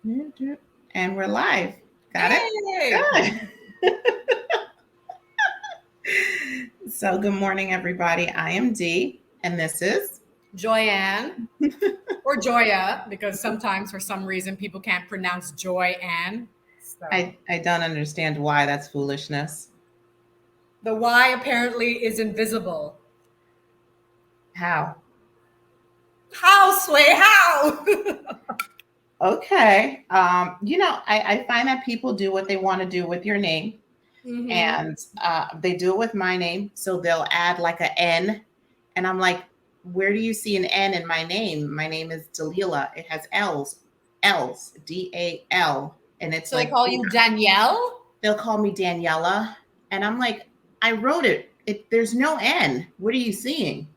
And we're live. Got it? Yay! Good. So, good morning, everybody. I am Dee, and this is. Joyanne or Joya, because sometimes for some reason people can't pronounce Joyanne. So I don't understand why that's foolishness. the Y apparently is invisible. How? How, Sway? How? Okay. I find that people do what they want to do with your name, Mm-hmm. and they do it with my name. So they'll add like a N, and I'm like, where do you see an N in my name? My name is Dalila. It has L's, Dal, and it's So they like call you Danielle? they'll call me Daniela, and I'm like, I wrote it. There's no N. What are you seeing?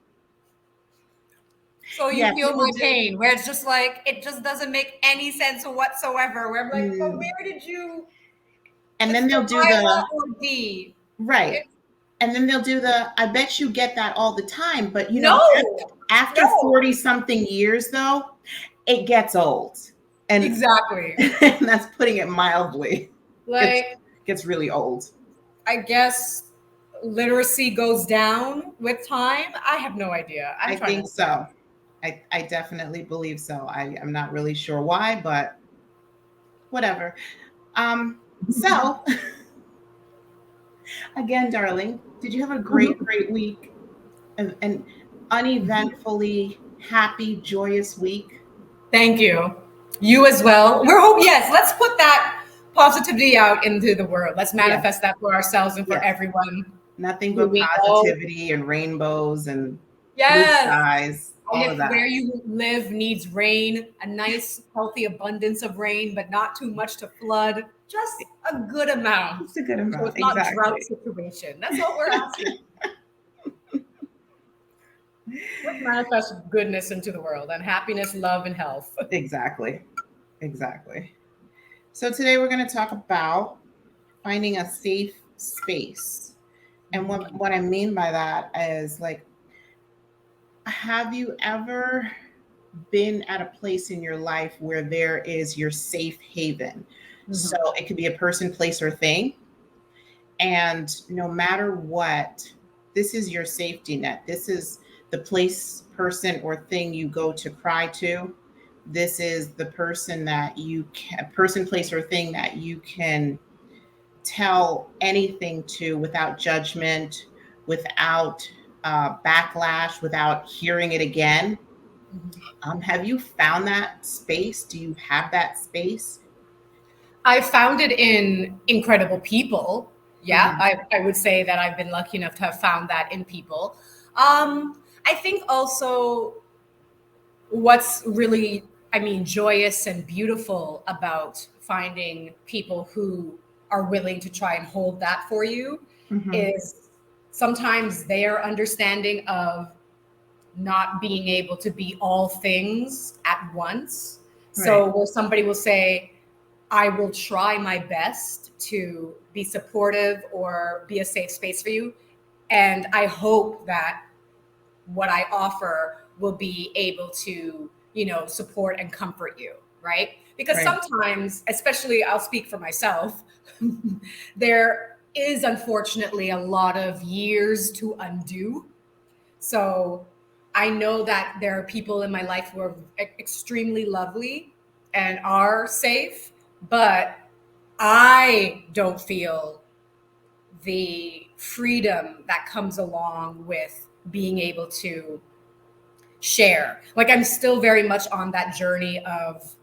So you Yeah, feel people my do. pain, where it's just like it just doesn't make any sense whatsoever. Where I'm like, but Mm. where did you? And It's then the they'll do the or D. right. It's And then they'll do the, I bet you get that all the time. But, no, after no, 40 something years, though, it gets old. And, exactly. and that's putting it mildly. It Like gets really old. I guess literacy goes down with time. I have no idea. I'm I trying to think understand. so. I definitely believe so. I'm not really sure why, but whatever. So again, darling, did you have a great week? An uneventfully happy, joyous week? Thank you. You as well. We're hope. Yes, let's put that positivity out into the world. Let's Yes, manifest that for ourselves and for yes. everyone Nothing who but we know. positivity and rainbows and blue Yes. skies, And all of if that. where you live needs rain, a nice, healthy abundance of rain, but not too much to flood, just a good amount. It's a good So amount. it's not drought Exactly. situation. That's what we're asking. Let's manifest goodness into the world and happiness, love, and health. Exactly. Exactly. So today we're going to talk about finding a safe space. And what I mean by that is like, have you ever been at a place in your life where there is your safe haven? So Mhm. it could be a person, place, or thing. And no matter what, this is your safety net. This is the place, person, or thing you go to cry to. This is the person that you can, person, place, or thing that you can tell anything to without judgment, without backlash, without hearing it again. Have you found that space? Do you have that space? I found it in incredible people. Yeah, Mm-hmm. I would say that I've been lucky enough to have found that in people. I think also what's really, I mean, joyous and beautiful about finding people who are willing to try and hold that for you Mm-hmm. is sometimes their understanding of not being able to be all things at once. Right. So, where somebody will say, I will try my best to be supportive or be a safe space for you. And I hope that what I offer will be able to, support and comfort you, right? Because Right. sometimes, especially I'll speak for myself, there is unfortunately a lot of years to undo. So I know that there are people in my life who are extremely lovely and are safe, but I don't feel the freedom that comes along with being able to share. Like I'm still very much on that journey of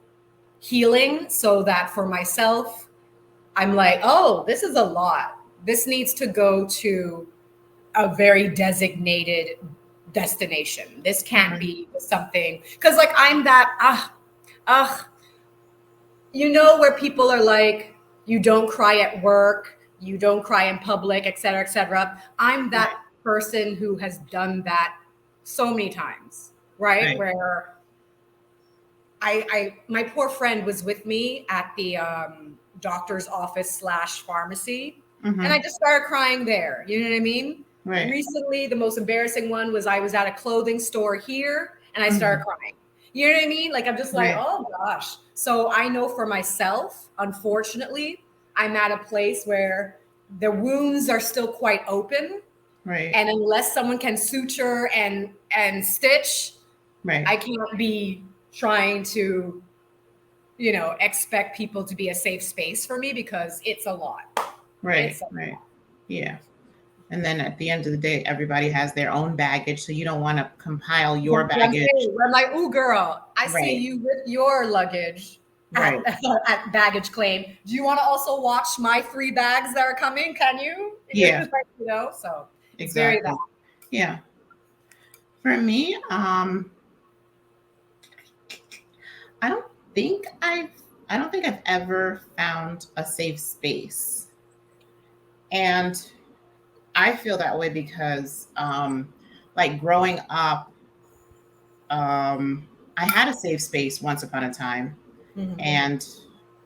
healing so that for myself, I'm like, oh, this is a lot. This needs to go to a very designated destination. This can't Right. be something because like I'm that ah where people are like, you don't cry at work, you don't cry in public, et cetera, et cetera. I'm Right. that person who has done that so many times, right? Right. Where I my poor friend was with me at the doctor's office slash pharmacy, and I Mm-hmm. just started crying there. You know what I mean? Right. Recently, the most embarrassing one was I was at a clothing store here, and I Mm-hmm. started crying. You know what I mean? Like, I'm just like, Right. oh gosh. So I know for myself, unfortunately, I'm at a place where the wounds are still quite open. Right. And unless someone can suture and stitch, Right. I can't be trying to, expect people to be a safe space for me because it's a lot. Right. It's a Right. Yeah. And then at the end of the day, everybody has their own baggage. So you don't want to compile That's your what I'm baggage. saying. I'm like, ooh, girl, I see Right. you with your luggage at, Right. at baggage claim. Do you want to also watch my 3 bags that are coming? Can you? Yeah. So it's very that. Exactly. Yeah. For me, I don't think I've I don't think I've ever found a safe space. And I feel that way because like growing up, I had a safe space once upon a time, Mhm. and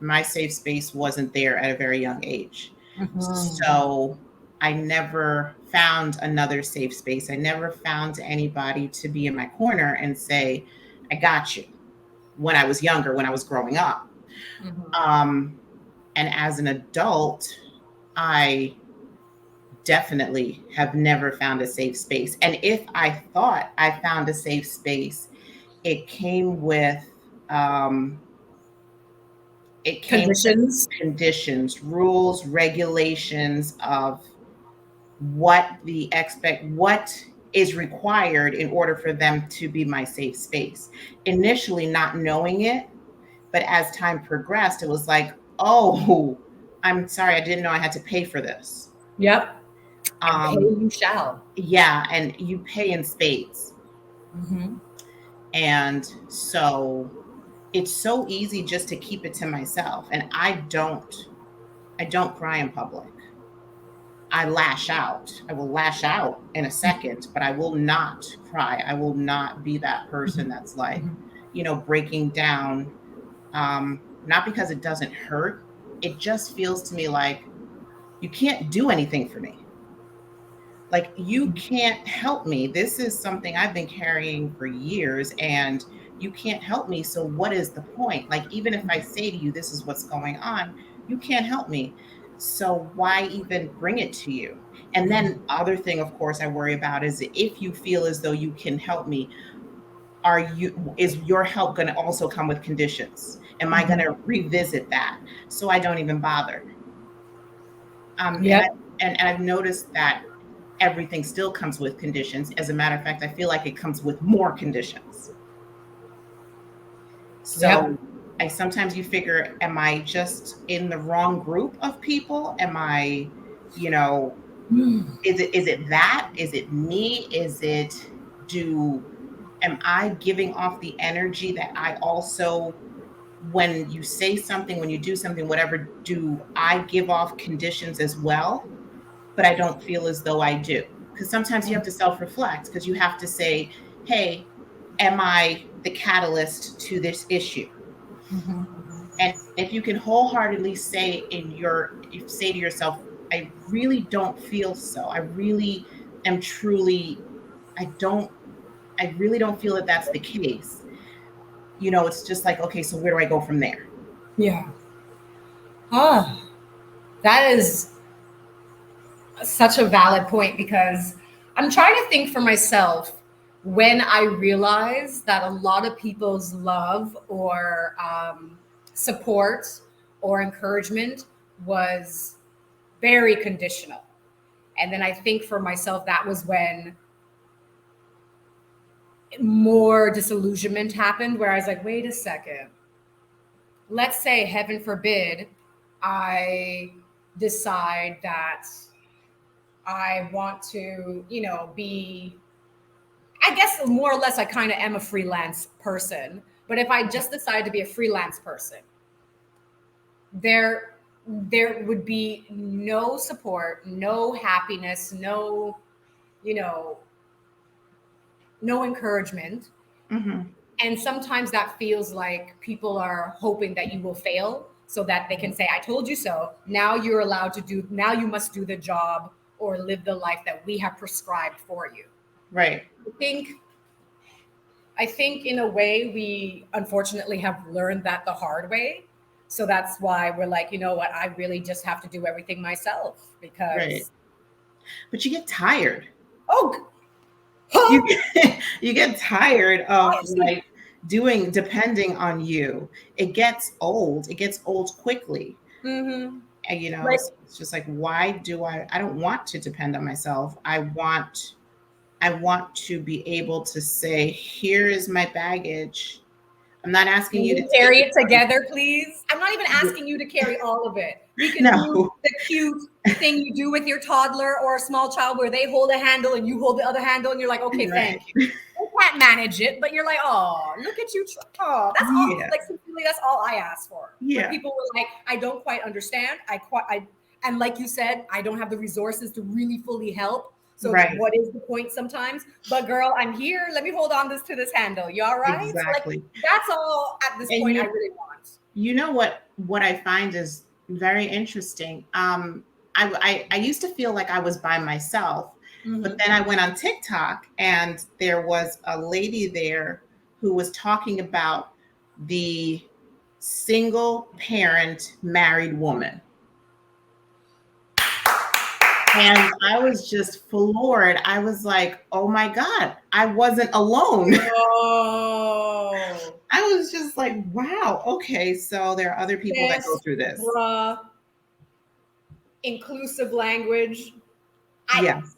my safe space wasn't there at a very young age. Mhm. So I never found another safe space. I never found anybody to be in my corner and say, I got you, when I was younger, when I was growing up. Mhm. Um, and as an adult, I definitely have never found a safe space. And if I thought I found a safe space, it came with um, it came with Conditions. conditions, rules, regulations of what is required in order for them to be my safe space. Initially not knowing it, but as time progressed, it was like, oh, I'm sorry, I didn't know I had to pay for this. Yep. And pay Um, you shall. yeah, and you pay in spades. Hmm. And so it's so easy just to keep it to myself. And I don't cry in public. I lash out. I will lash out in a second, but I will not cry. I will not be that person that's like, breaking down. Not because it doesn't hurt. It just feels to me like you can't do anything for me. Like, you can't help me. This is something I've been carrying for years, and you can't help me. So, what is the point? Like, even if I say to you, this is what's going on, you can't help me. So, why even bring it to you? And then, other thing, of course, I worry about is if you feel as though you can help me, is your help going to also come with conditions? Am I going to revisit that? So, I don't even bother. And Yep. I've noticed that everything still comes with conditions. As a matter of fact, I feel like it comes with more conditions. Yep. So I sometimes you figure, am I just in the wrong group of people? Am I, you know, is it that? Is it me? Is it do am I giving off the energy that I also, when you say something, when you do something, whatever, do I give off conditions as well? But I don't feel as though I do. Because sometimes you have to self reflect because you have to say, hey, am I the catalyst to this issue? And if you can wholeheartedly say to yourself, I really don't feel so. I really am truly, I don't, I really don't feel that that's the case. It's just like, okay, so where do I go from there? Yeah. Ah, that is such a valid point because I'm trying to think for myself when I realized that a lot of people's love or support or encouragement was very conditional. And then I think for myself, that was when more disillusionment happened, where I was like, wait a second. Let's say, heaven forbid, I decide that I want to, be, I guess more or less, I kind of am a freelance person. But if I just decide to be a freelance person, there there would be no support, no happiness, you know, no encouragement. Mm-hmm. And sometimes that feels like people are hoping that you will fail so that they can say, I told you so. Now you must do the job or live the life that we have prescribed for you. Right. I think I think in a way we unfortunately have learned that the hard way. So that's why we're like, you know what, I really just have to do everything myself Right. because But you get tired. oh, You huh, you get tired of I see. like depending on you. It gets old. It gets old quickly. Mm-hmm. And Like so it's just like, why do I don't want to depend on myself. I want to be able to say, here is my baggage. I'm not asking can you to we take carry it it from together, please? I'm not even asking you to carry all of it. We can do no. the cute thing you do with your toddler or a small child where they hold a handle and you hold the other handle and you're like, okay, Right. thank you. They can't manage it, but you're like, oh, look at you. Oh, that's all. Yeah. Like, sincerely, that's all I ask for. When Yeah. people were like, I don't quite understand. And like you said, I don't have the resources to really fully help. So Right. what is the point sometimes? But girl, I'm here. Let me hold on to this handle. You all right? Like Exactly. that's all at this And point I really want. you know what I find is very interesting. I used to feel like I was by myself, but Mm-hmm. then I went on TikTok and there was a lady there who was talking about the single parent married woman. And I was just floored. I was like, oh my God, I wasn't alone. Oh, I was just like, wow, okay, so there are other people that go this, through this. bruh, inclusive language. I Yes.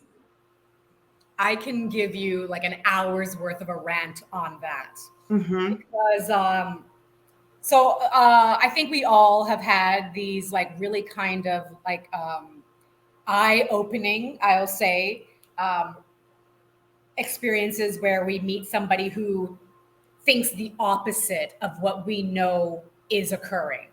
I can give you like an hour's worth of a rant on that Hmm. because I think we all have had these like really kind of like eye opening, I'll say, um, experiences where we meet somebody who thinks the opposite of what we know is occurring.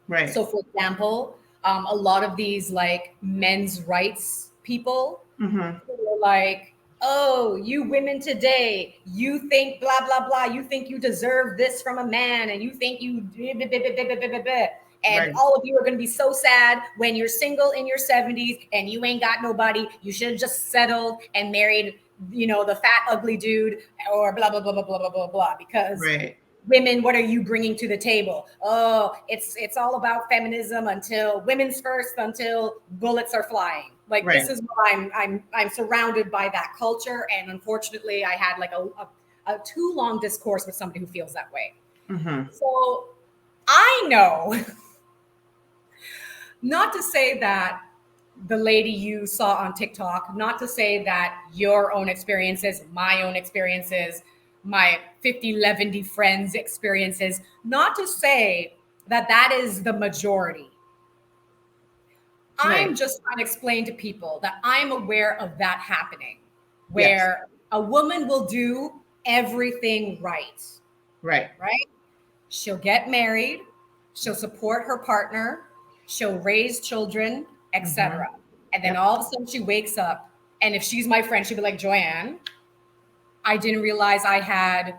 Right. So, for example, a lot of these like men's rights people Hmm. who are like, oh, you women today, you think blah, blah, blah. You think you deserve this from a man and you think you, blah, blah, blah, blah, blah, blah, blah. And Right. all of you are going to be so sad when you're single in your 70s and you ain't got nobody. You should have just settled and married, the fat, ugly dude or blah, blah, blah, blah, blah, blah, blah, blah. Because Right. women, what are you bringing to the table? Oh, it's all about feminism until women's first, until bullets are flying. Like Right. this is what I'm surrounded by that culture, and unfortunately, I had like a too long discourse with somebody who feels that way. Hmm. So I know, not to say that the lady you saw on TikTok, not to say that your own experiences, my own experiences, my 50, 11 friends' experiences, not to say that that is the majority. I'm Right. just trying to explain to people that I'm aware of that happening, Yes. where a woman will do everything right, Right. right? She'll get married, she'll support her partner, she'll raise children, Hmm. etc. And then Yep. all of a sudden she wakes up, and if she's my friend, she'd be like, Joanne, I didn't realize I had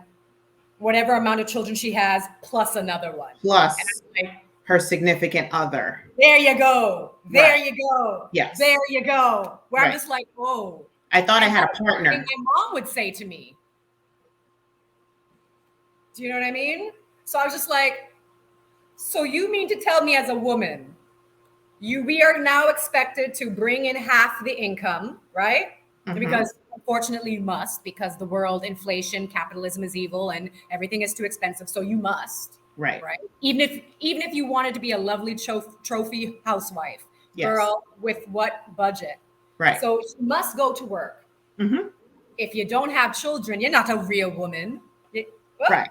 whatever amount of children she has plus another one. And Plus I'm like, her significant other. there you go. There Right. you go. Yes. There you go. Where I'm Right. just like, whoa. I thought I And had that's a something partner. my mom would say to me. Do you know what I mean? So I was just like, so you mean to tell me as a woman, we are now expected to bring in half the income, right? Hmm. Because unfortunately you must, because the world, inflation, capitalism is evil and everything is too expensive. So you must, Right. right? Even if you wanted to be a lovely trophy housewife, Yes. girl, with what budget? Right. So you must go to work. Hmm. If you don't have children, you're not a real woman. Right.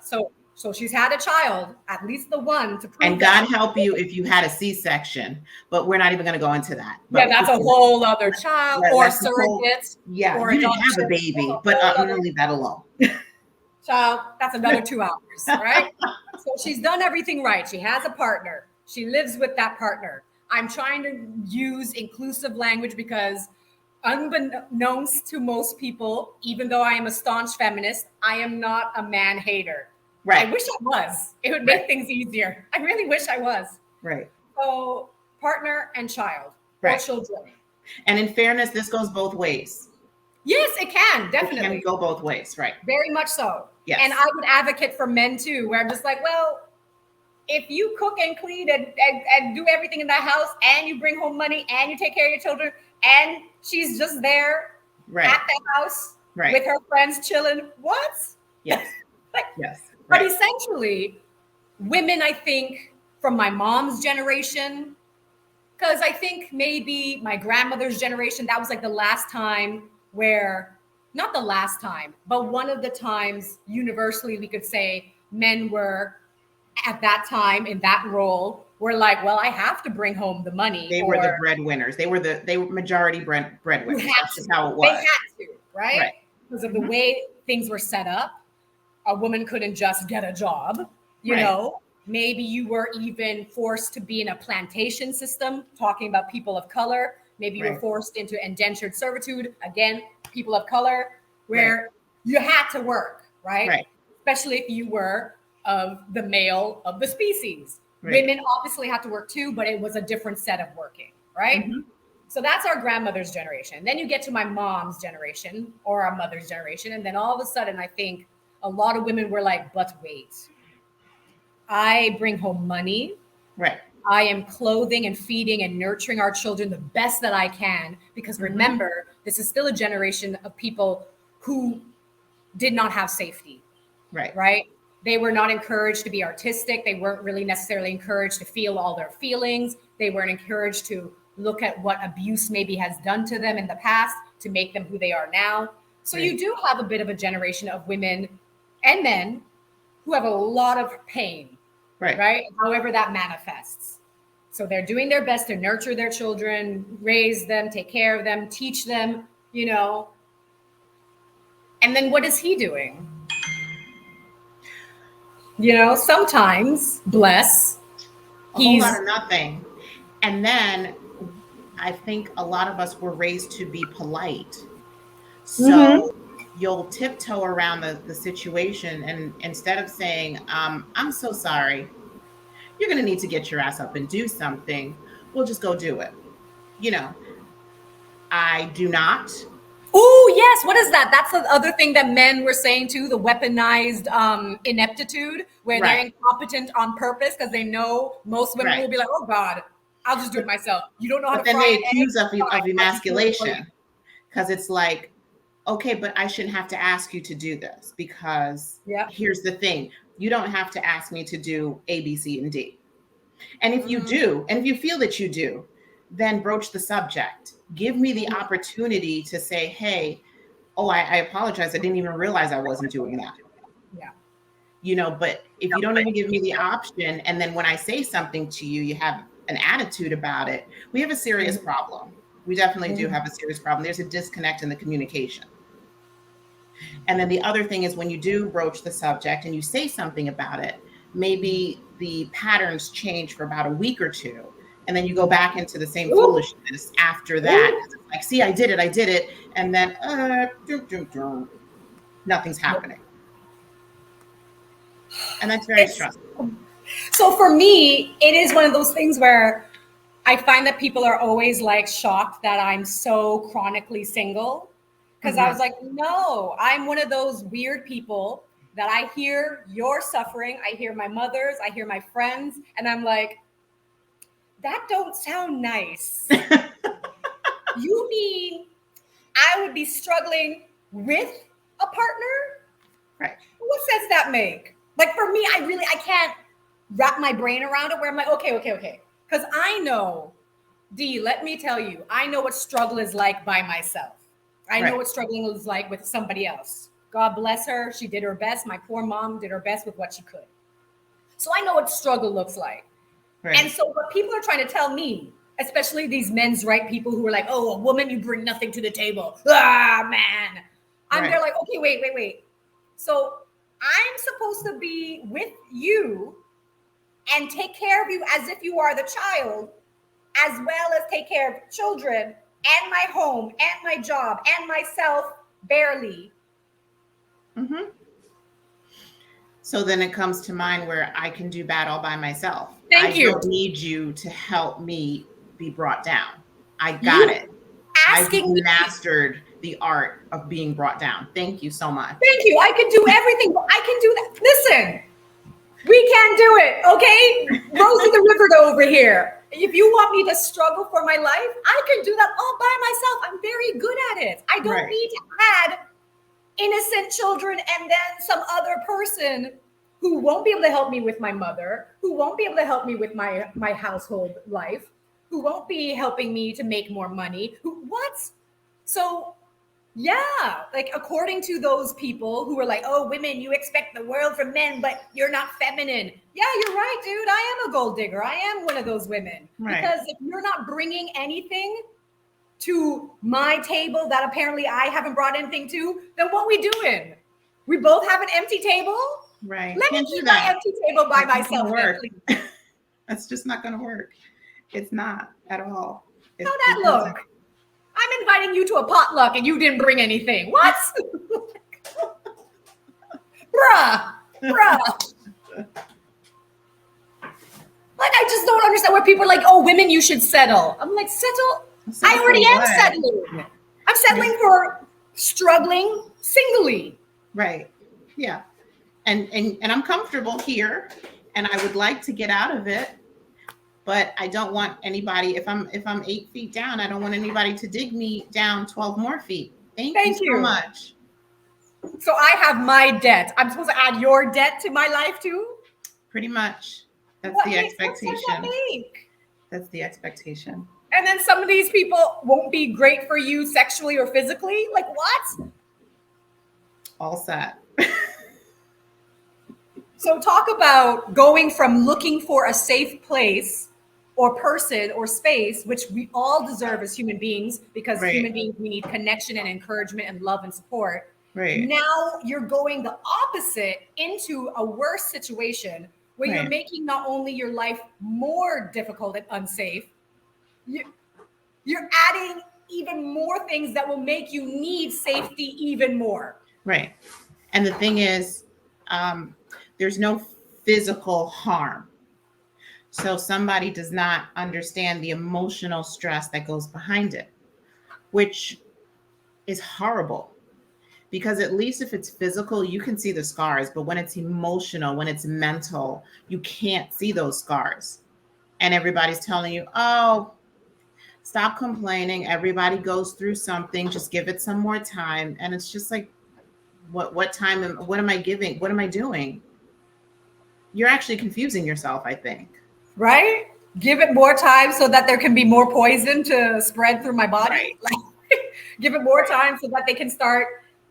So she's had a child, at least the one, to prove And that God she. help you if you had a C-section, but we're not even going to go into that. Yeah, But that's a whole other child, or that's the whole, surrogates, yeah, or you didn't have a adoption. That's a baby, but whole I'm other going to leave that alone. child. That's another 2 hours, right? So she's done everything right. She has a partner. She lives with that partner. I'm trying to use inclusive language because, unbeknownst to most people, even though I am a staunch feminist, I am not a man hater. I Right. wish I was. It would Right. make things easier. I really wish I was. Right. So, partner and child or Right. children. And in fairness, this goes both ways. Yes, it can, It definitely. can go both ways, right? Very much so. Yes. And I would advocate for men too, where I'm just like, well, if you cook and clean and do everything in the house and you bring home money and you take care of your children and she's just there Right. at the house Right. with her friends chilling, what? Yes. Like, Yes. but Right. essentially, women, I think, from my mom's generation, because I think maybe my grandmother's generation, that was like the last time where, not the last time, but one of the times universally we could say men were at that time in that role were like, well, I have to bring home the money. They were the breadwinners. They were majority breadwinners. That's just how it was. They had to, right? Because of the Mhm. way things were set up. A woman couldn't just get a job, you Right. know. Maybe you were even forced to be in a plantation system, talking about people of color. Maybe you were Right. forced into indentured servitude, again, people of color, where you had to work, right? Right. Especially if you were of the male of the species. Right. Women obviously had to work too, but it was a different set of working, right? Mhm. So that's our grandmother's generation. Then you get to my mom's generation or our mother's generation. And then all of a sudden, I think a lot of women were like, but wait, I bring home money. Right. I am clothing and feeding and nurturing our children the best that I can. Because remember, this is still a generation of people who did not have safety, Right. right? They were not encouraged to be artistic. They weren't really necessarily encouraged to feel all their feelings. They weren't encouraged to look at what abuse maybe has done to them in the past to make them who they are now. So you do have a bit of a generation of women and men who have a lot of pain, right? However that manifests. So they're doing their best to nurture their children, raise them, take care of them, teach them, you know. And then what is he doing? You know, sometimes, bless, A whole lot of nothing. And then I think a lot of us were raised to be polite. So you'll tiptoe around the situation, and instead of saying, I'm so sorry, you're going to need to get your ass up and do something, we'll just go do it. You know, I do not. Oh, yes. What is that? That's the other thing that men were saying too, the weaponized ineptitude, where they're incompetent on purpose because they know most women will be like, oh, God, I'll just do it myself. You don't know how to fry an egg. But then they accuse of emasculation because it's like, okay, but I shouldn't have to ask you to do this because here's the thing. You don't have to ask me to do A, B, C, and D. And if you do, and if you feel that you do, then broach the subject. Give me the opportunity to say, hey, oh, I apologize. I didn't even realize I wasn't doing that. Yeah. You know, but if you don't even give me the option, and then when I say something to you, you have an attitude about it, we have a serious problem. We definitely do have a serious problem. There's a disconnect in the communication. And then the other thing is when you do broach the subject and you say something about it, maybe the patterns change for about a week or two. And then you go back into the same foolishness after that. It's like, see, I did it. And then nothing's happening. And that's very stressful. So for me, it is one of those things where I find that people are always like shocked that I'm so chronically single. Because I was like, no, I'm one of those weird people that I hear your suffering. I hear my mother's, I hear my friends, and I'm like, that don't sound nice. You mean I would be struggling with a partner? Right. What sense that make? Like for me, I can't wrap my brain around it where I'm like, okay. Because I know, D, let me tell you, I know what struggle is like by myself. I know what struggling is like with somebody else. God bless her. She did her best. My poor mom did her best with what she could. So I know what struggle looks like. And so what people are trying to tell me, especially these men's right people who are like, oh, a woman, you bring nothing to the table. Ah, man. I'm there like, okay, wait. So I'm supposed to be with you and take care of you as if you are the child, as well as take care of children and my home and my job and myself barely. So then it comes to mind where I can do bad all by myself. Thank you. I don't need you to help me be brought down. I got it. I've mastered the art of being brought down. Thank you so much. Thank you. I can do everything, but I can do that. Listen, we can do it, okay? Rosie the River over here. If you want me to struggle for my life, I can do that all by myself. I'm very good at it. I don't need to add innocent children and then some other person who won't be able to help me with my mother, who won't be able to help me with my household life, who won't be helping me to make more money. What? So yeah, like according to those people who are like, oh, women, you expect the world from men, but you're not feminine. Yeah, you're right, dude. I am a gold digger. I am one of those women. Right. Because if you're not bringing anything to my table that apparently I haven't brought anything to, then what we doing? We both have an empty table? Right. Let me keep my empty table by myself. That's just not going to work. It's not at all. How'd that look? I'm inviting you to a potluck and you didn't bring anything. What? Bruh. Like, I just don't understand where people are like, oh, women, you should settle. I'm like, settle? I already am settling. I'm settling for struggling singly. Right. Yeah. And I'm comfortable here and I would like to get out of it. But I don't want anybody, if I'm 8 feet down, I don't want anybody to dig me down 12 more feet. Thank you so much. So I have my debt. I'm supposed to add your debt to my life too? Pretty much. That's the expectation. That's the expectation. And then some of these people won't be great for you sexually or physically? Like what? All set. So talk about going from looking for a safe place or person or space, which we all deserve as human beings, because human beings, we need connection and encouragement and love and support. Right. Now you're going the opposite into a worse situation where you're making not only your life more difficult and unsafe, you're adding even more things that will make you need safety even more. Right. And the thing is, there's no physical harm. So somebody does not understand the emotional stress that goes behind it, which is horrible. Because at least if it's physical, you can see the scars. But when it's emotional, when it's mental, you can't see those scars. And everybody's telling you, oh, stop complaining. Everybody goes through something. Just give it some more time. And it's just like, what time? What am I giving? What am I doing? You're actually confusing yourself, I think. Right? Give it more time so that there can be more poison to spread through my body. Right. Like, give it more time so that they can start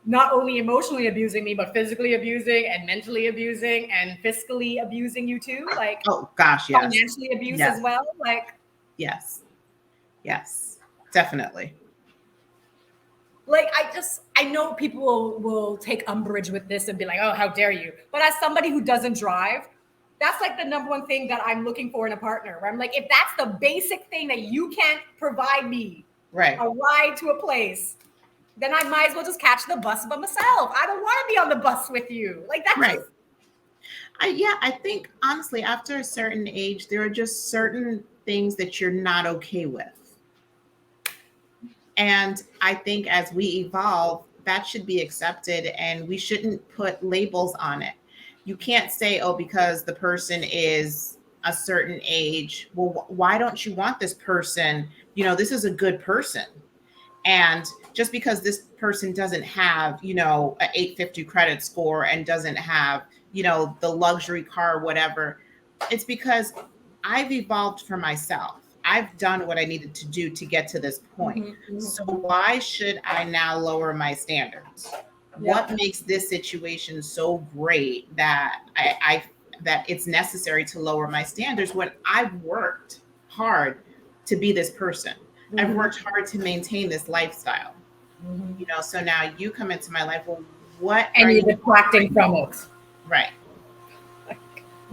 not only emotionally abusing me, but physically abusing and mentally abusing and fiscally abusing you too. Like, oh gosh, yes. Financially abuse as well. Like, yes, definitely. Like, I know people will take umbrage with this and be like, oh, how dare you? But as somebody who doesn't drive, that's like the number one thing that I'm looking for in a partner, where I'm like, if that's the basic thing that you can't provide me, a ride to a place, then I might as well just catch the bus by myself. I don't want to be on the bus with you. Like, that's right. I think honestly, after a certain age, there are just certain things that you're not okay with. And I think as we evolve, that should be accepted and we shouldn't put labels on it. You can't say, oh, because the person is a certain age, well, why don't you want this person? You know, this is a good person. And just because this person doesn't have, you know, an 850 credit score and doesn't have, you know, the luxury car or whatever, it's because I've evolved for myself. I've done what I needed to do to get to this point. Mm-hmm. So why should I now lower my standards? Yeah. What makes this situation so great that that it's necessary to lower my standards when I've worked hard to be this person? Mm-hmm. I've worked hard to maintain this lifestyle. Mm-hmm. You know, so now you come into my life. Well, what and you're detracting from it? Right.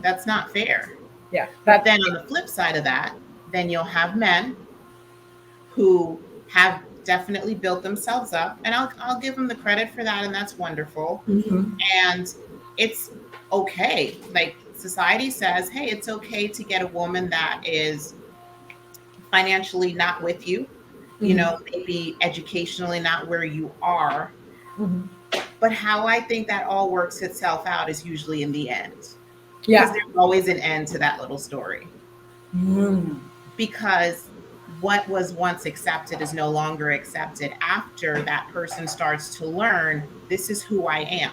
That's not fair. Yeah. But then on the flip side of that, then you'll have men who have definitely built themselves up, and I'll give them the credit for that, and that's wonderful. Mm-hmm. And it's okay. Like, society says, hey, it's okay to get a woman that is financially not with you, maybe educationally not where you are. Mhm. But how I think that all works itself out is usually in the end, because Yeah. there's always an end to that little story. Mm. Because what was once accepted is no longer accepted after that person starts to learn, this is who I am.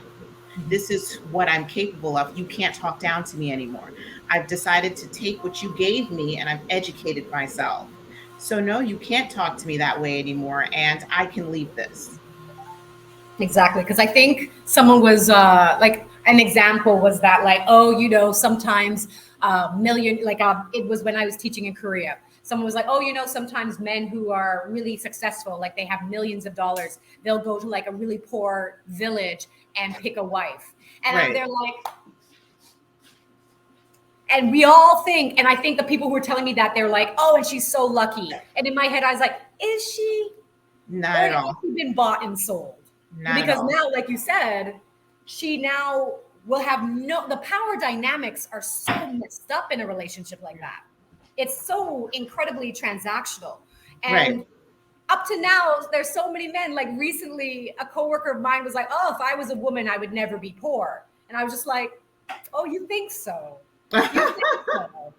This is what I'm capable of. You can't talk down to me anymore. I've decided to take what you gave me and I've educated myself. So, no, you can't talk to me that way anymore. And I can leave this. Exactly, because I think someone was like an example was that like, oh, sometimes million like it was when I was teaching in Korea. Someone was like, oh, sometimes men who are really successful, like they have millions of dollars, they'll go to like a really poor village and pick a wife, and I'm Right. there like, and we all think, and I think the people who are telling me that they're like, oh, and she's so lucky, and in my head I was like, is she? Not Or at has all. she been bought and sold? Not at Because all. now, like you said, she now will have the power dynamics are so messed up in a relationship like that. It's so incredibly transactional. Right. And up to now, there's so many men. Like recently, a coworker of mine was like, oh, if I was a woman, I would never be poor. And I was just like, oh, you think so? You think so?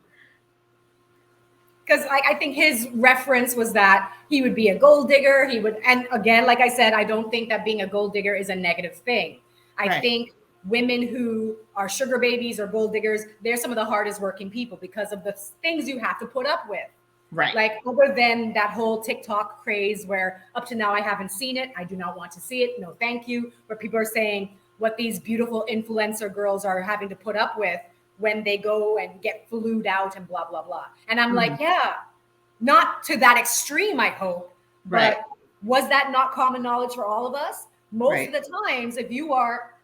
Because I think his reference was that he would be a gold digger. He would, and again, like I said, I don't think that being a gold digger is a negative thing. I Right. think women who are sugar babies or gold diggers, they're some of the hardest working people because of the things you have to put up with. Right. Like, other than that whole TikTok craze where up to now I haven't seen it, I do not want to see it, no thank you, where people are saying what these beautiful influencer girls are having to put up with when they go and get flued out and blah blah blah. And I'm like, Mhm. yeah, not to that extreme, I hope, Right. but was that not common knowledge for all of us? Most of Right. the times, if you are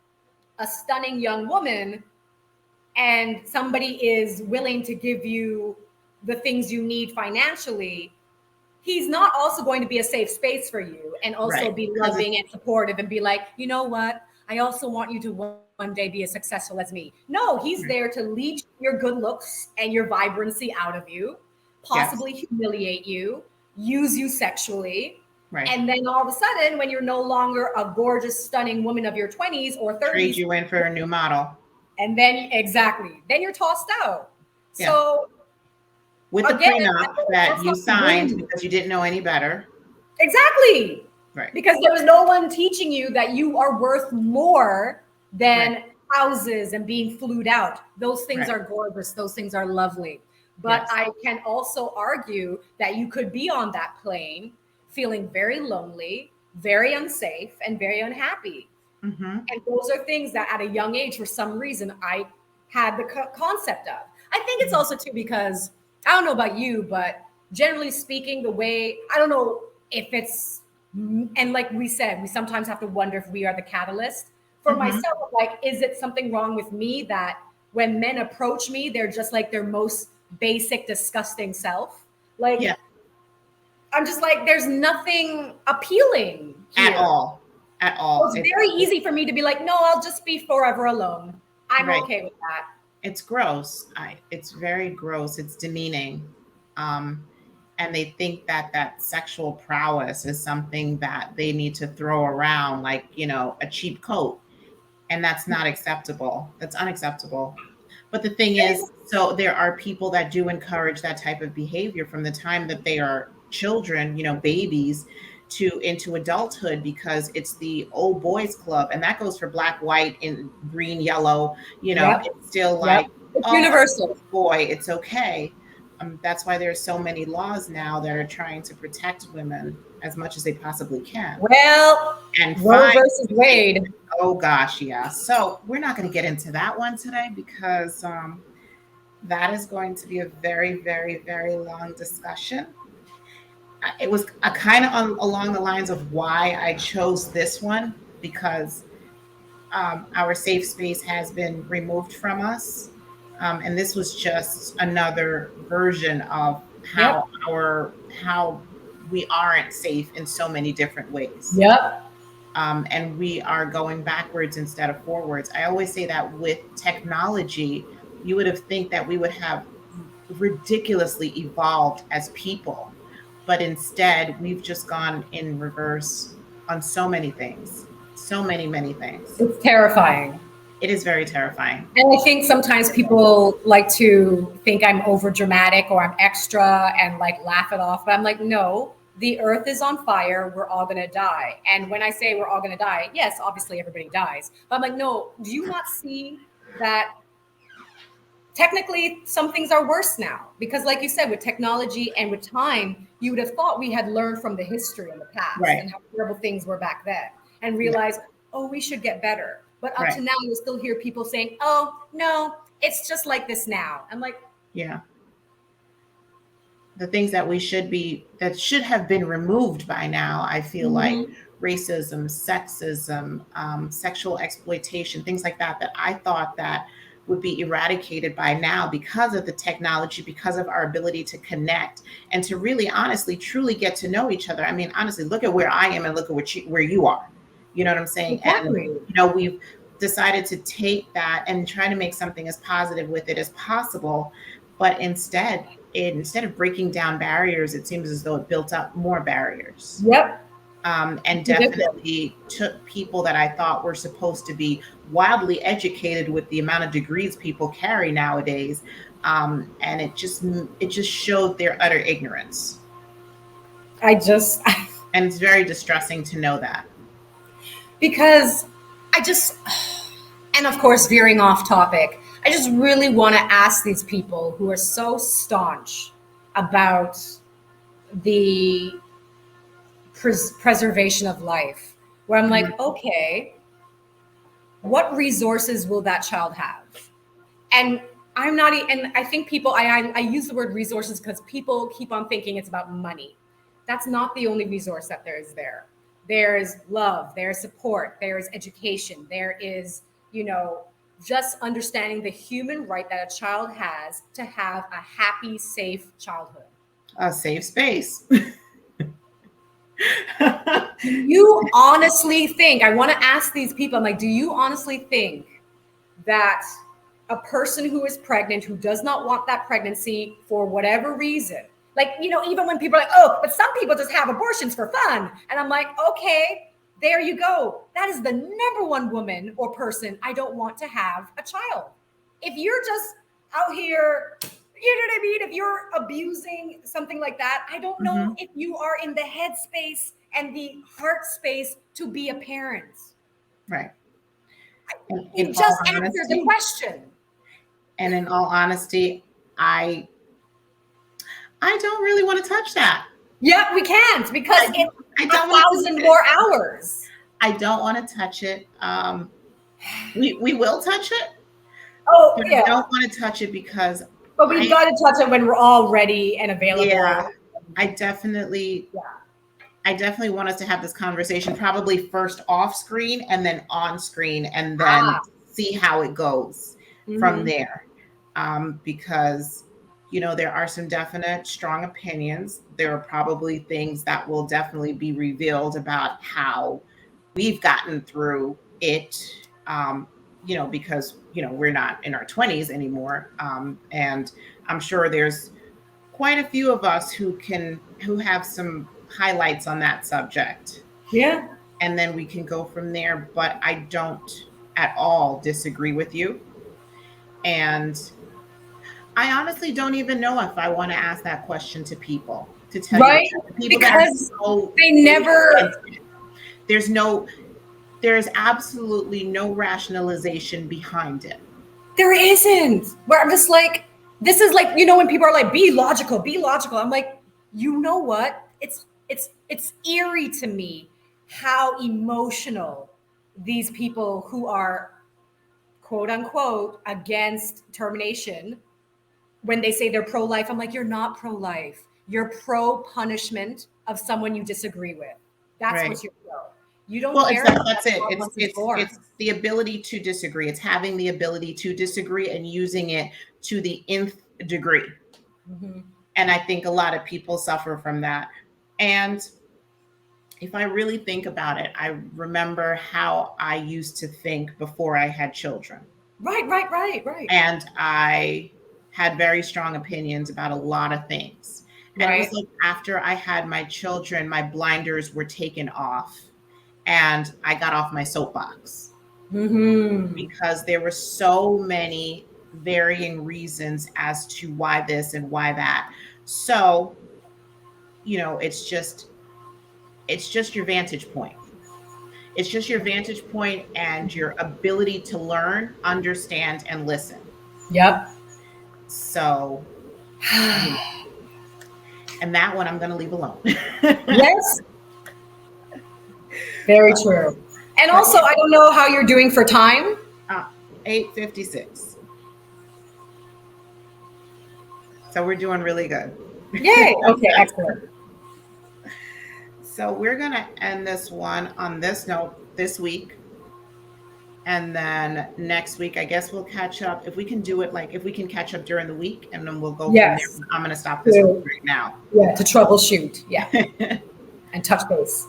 a stunning young woman and somebody is willing to give you the things you need financially, he's not also going to be a safe space for you and also Right. be Because it's loving and supportive and be like, you know what? I also want you to one day be as successful as me. No, he's right. there to leech your good looks and your vibrancy out of you, Yes. possibly humiliate you, use you sexually. Right. And then all of a sudden, when you're no longer a gorgeous, stunning woman of your 20s or Trade 30s, you in for a new model. and then exactly, then you're tossed out. Yeah. So With the again, prenup that that's you not to blame signed you. because you didn't know any better. Exactly. Right. Because there was no one teaching you that you are worth more Right. than houses and being flued out. Those things Right. are gorgeous. Those things are lovely. But Yes. I can also argue that you could be on that plane feeling very lonely, very unsafe, and very unhappy. Mm-hmm. And those are things that at a young age, for some reason, I had the concept of. I think it's also too because I don't know about you, but generally speaking, the way I don't know if it's, and like we said, we sometimes have to wonder if we are the catalyst. For Mm-hmm. myself, like, is it something wrong with me that when men approach me, they're just like their most basic, disgusting self? Like, Yeah. I'm just like, there's nothing appealing At here. all. At So all. it's very easy for me to be like, no, I'll just be forever alone. I'm Right. okay with that. It's gross. It's very gross. It's demeaning. Um, and they think that that sexual prowess is something that they need to throw around like, a cheap coat. And that's not acceptable. That's unacceptable. But the thing is, so there are people that do encourage that type of behavior from the time that they are children, babies, to into adulthood because it's the old boys club, and that goes for black, white, and green, yellow. Yep. It's still Yep. like, It's oh, universal. boy, it's okay. That's why there's so many laws now that are trying to protect women as much as they possibly can, Well, and Roe fine. versus Wade. Oh gosh, yeah. So we're not going to get into that one today because that is going to be a very, very, very long discussion. It was a kind of along the lines of why I chose this one because our safe space has been removed from us, and this was just another version of how Yep. how we aren't safe in so many different ways. Yep. And we are going backwards instead of forwards. I always say that with technology, you would have think that we would have ridiculously evolved as people, But instead, we've just gone in reverse on so many things, so many things. It's terrifying. It is very terrifying. And I think sometimes people like to think I'm over dramatic or I'm extra and like laugh it off. But I'm like, no, the earth is on fire. We're all going to die. And when I say we're all going to die, yes, obviously everybody dies. But I'm like, no, do you not see that technically some things are worse now? Because like you said, with technology and with time, you would have thought we had learned from the history in the past Right. and how terrible things were back then and Yeah. realized, oh, we should get better. But up to Right. now, you still hear people saying, oh, no, it's just like this now. I'm like, Yeah. The things that that should have been removed by now, I feel like mhm. racism, sexism, sexual exploitation, things like that, that I thought that would be eradicated by now because of the technology, because of our ability to connect and to really honestly, truly get to know each other. I mean, honestly, look at where I am and look at where you are. You know what I'm saying? And, Exactly. we've decided to take that and try to make something as positive with it as possible. But instead of breaking down barriers, it seems as though it built up more barriers. Yep. And Ridiculous. definitely took people that I thought were supposed to be wildly educated with the amount of degrees people carry nowadays, and it just showed their utter ignorance, I just, and it's very distressing to know that. because I just, and of course, veering off topic, I just really want to ask these people who are so staunch about the preservation of life, where I'm Mhm. like, okay, what resources will that child have? And I'm not, and I think people, I use the word resources because people keep on thinking it's about money. That's not the only resource that there is there. There's love, there's support, there's education, there is, you know, just understanding the human right that a child has to have a happy, safe childhood. A safe space. Do you honestly think, I want to ask these people, I'm like, do you honestly think that a person who is pregnant, who does not want that pregnancy for whatever reason, like, you know, even when people are like, oh, but some people just have abortions for fun. And I'm like, okay, there you go. That is the number one woman or person I don't want to have a child. If you're just out here, you know what I mean? If you're abusing something like that, I don't know Mhm. if you are in the headspace and the heart space to be a parent. Right. And You just answered the question. in all honesty, I I don't really want to touch that. Yeah, we can't because I it's I a don't want to touch thousand it. more hours. I don't want to touch it. We will touch it, Oh, but I yeah. don't want to touch it because But we've I got to touch it when we're all ready and yeah, available. I definitely Yeah. I definitely want us to have this conversation probably first off screen and then on screen and then Ah. see how it goes from Mm-hmm. there. Because there are some definite strong opinions. There are probably things that will definitely be revealed about how we've gotten through it. Because we're not in our 20s anymore. And I'm sure there's quite a few of us who have some highlights on that subject, Yeah. and then we can go from there. But I don't at all disagree with you, and I honestly don't even know if I want to ask that question to people, to tell you the Right? truth. The people that are Because so they fully against never, it. there's no there's absolutely no rationalization behind it. there isn't. Where I'm just like, this is like, you know, when people are like, be logical, be logical. I'm like, you know what? It's eerie to me how emotional these people who are quote unquote against termination, when they say they're pro-life, I'm like, you're not pro-life, you're pro-punishment of someone you disagree with. That's Right. what you're pro. You don't Well, it's care that, that that's it. child It's wasn't it's born. it's the ability to disagree. It's having the ability to disagree and using it to the nth degree. Mhm. And I think a lot of people suffer from that. And if I really think about it, I remember how I used to think before I had children. Right. And I had very strong opinions about a lot of things. And it was Right. like after I had my children, my blinders were taken off and I got off my soapbox Mm-hmm. because there were so many varying reasons as to why this and why that. So, it's just your vantage point. It's just your vantage point and your ability to learn, understand, and listen. Yep. So, you know, and that one I'm going to leave alone. Yes. Very but, true. And but also, yeah, I don't know how you're doing for time. 8:56. So we're doing really good. Yay. Okay. Excellent. So we're going to end this one on this note this week. And then next week, I guess we'll catch up. If we can do it, like if we can catch up during the week, and then we'll go from there. Yes. I'm going to stop this To, right now. yeah. To troubleshoot. Yeah. And touch base.